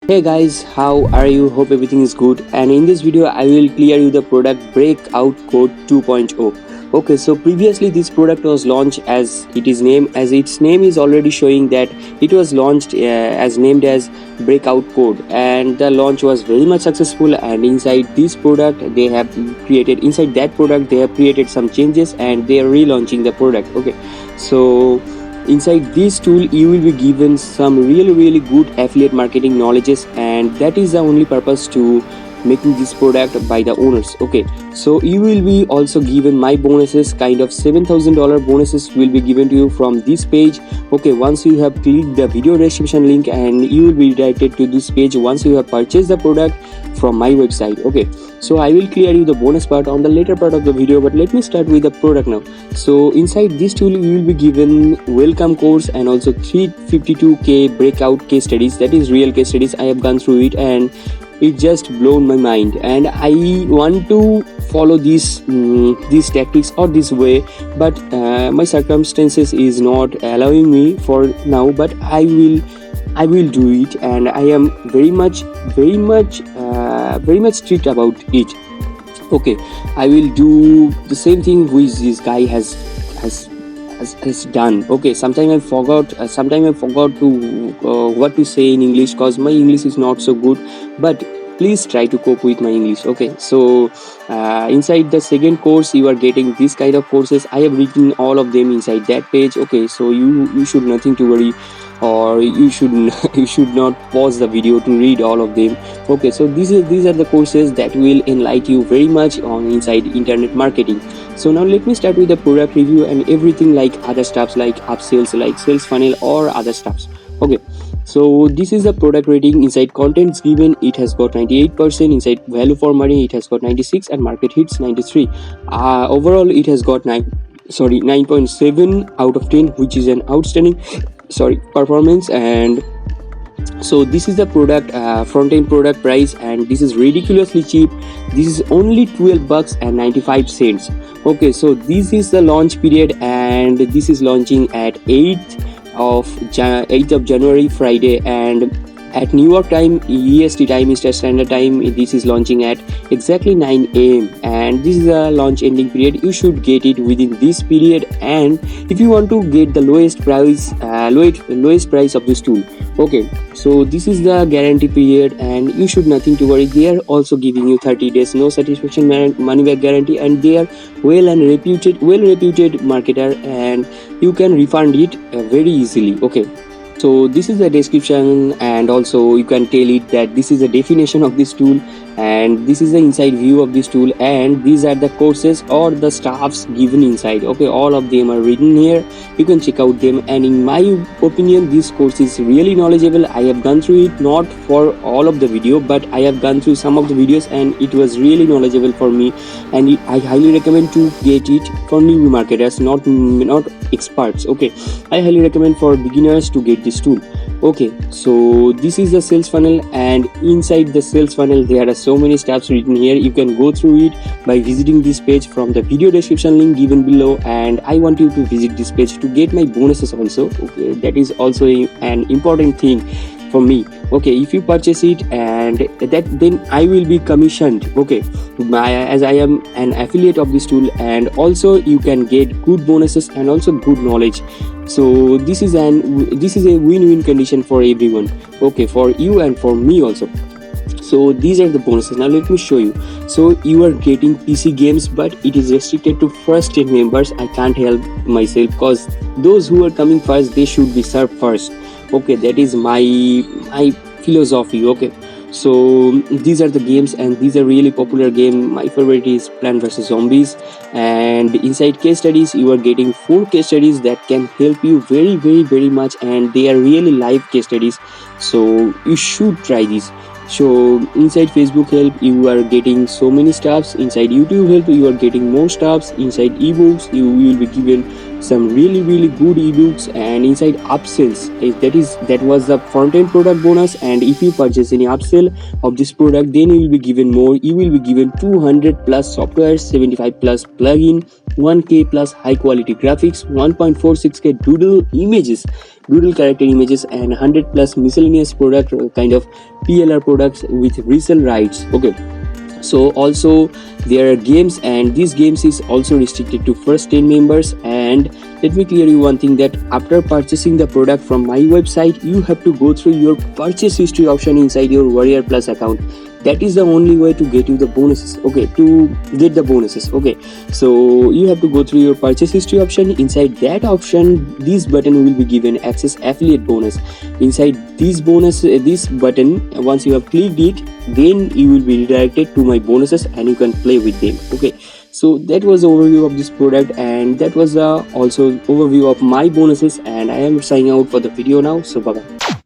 Hey guys, how are you? Hope everything is good. And in this video, I will clear you the product Breakout Code 2.0. Okay, so previously this product was launched as its name is already showing that it was launched as named as Breakout Code, and the launch was very much successful. And inside this product, inside that product they have created some changes and they are relaunching the product. Okay, so inside this tool you will be given some really good affiliate marketing knowledges, and that is the only purpose to making this product by the owners. Okay, so you will be also given my bonuses, kind of $7,000 bonuses will be given to you from this page. Okay, once you have clicked the video description link, and you will be redirected to this page once you have purchased the product from my website. Okay, so I will clear you the bonus part on the later part of the video, but let me start with the product now. So inside this tool you will be given welcome course and also 352k breakout case studies, that is real case studies. I have gone through it and it just blown my mind, and I want to follow these tactics or this way, but my circumstances is not allowing me for now, but I will do it, and I am very much strict about it. Okay, I will do the same thing which this guy has done. Okay, sometimes I forgot to what to say in English, cause my English is not so good, but please try to cope with my English. Okay, so inside the second course you are getting this kind of courses. I have written all of them inside that page. Okay, so you should nothing to worry, or you should you should not pause the video to read all of them. Okay, so these are the courses that will enlighten you very much on inside internet marketing. So now let me start with the product review and everything like other stuffs like upsells, like sales funnel or other stuffs. Okay, so this is the product rating. Inside contents given, it has got 98%. Inside value for money, it has got 96, and market hits 93. Overall it has got 9.7 out of 10, which is an outstanding performance. And so this is the product front-end product price, and this is ridiculously cheap. This is only $12.95. Okay, so this is the launch period, and this is launching at 8th of January, Friday, and at New York time, EST time, Eastern Standard Time, this is launching at exactly 9 a.m. and this is the launch ending period. You should get it within this period, and if you want to get the lowest price of this tool. Okay, so this is the guarantee period, and you should nothing to worry. They are also giving you 30 days no satisfaction money back guarantee, and they are well reputed marketer, and you can refund it very easily. Okay, so this is the description, and also you can tell it that this is the definition of this tool, and this is the inside view of this tool, and these are the courses or the staffs given inside. Okay, all of them are written here, you can check out them, and in my opinion this course is really knowledgeable. I have gone through it, not for all of the video, but I have gone through some of the videos, and it was really knowledgeable for me, and I highly recommend to get it for new marketers, not experts. Okay, I highly recommend for beginners to get this tool. Okay, so this is the sales funnel, and inside the sales funnel there are so many steps written here. You can go through it by visiting this page from the video description link given below, and I want you to visit this page to get my bonuses also. Okay, that is also an important thing for me. Okay, if you purchase it, and then I will be commissioned. Okay, as I am an affiliate of this tool, and also you can get good bonuses and also good knowledge. So this is a win-win condition for everyone. Okay, for you and for me also. So these are the bonuses. Now let me show you. So you are getting PC games, but it is restricted to first 10 members. I can't help myself, because those who are coming first, they should be served first. Okay, that is my philosophy. Okay, so these are the games, and these are really popular game. My favorite is Plant vs Zombies, and inside case studies you are getting 4 case studies that can help you very much, and they are really live case studies, so you should try this. So inside Facebook help you are getting so many stuffs. Inside YouTube help you are getting more stuffs. Inside ebooks you will be given some really good ebooks, and inside upsells, that was the front-end product bonus, and if you purchase any upsell of this product, then you will be given more. You will be given 200 plus software, 75 plus plugin, 1K plus high quality graphics, 1.46K doodle character images, and 100 plus miscellaneous product kind of PLR products with resale rights. Okay, so also there are games, and these games is also restricted to first 10 members. And let me clear you one thing, that after purchasing the product from my website, you have to go through your purchase history option inside your Warrior Plus account. That is the only way to get you the bonuses, okay, to get the bonuses. Okay, so you have to go through your purchase history option. Inside that option, this button will be given access affiliate bonus. Inside this button, once you have clicked it, then you will be redirected to my bonuses and you can play with them. Okay, so that was the overview of this product, and that was also overview of my bonuses, and I am signing out for the video now. So bye bye.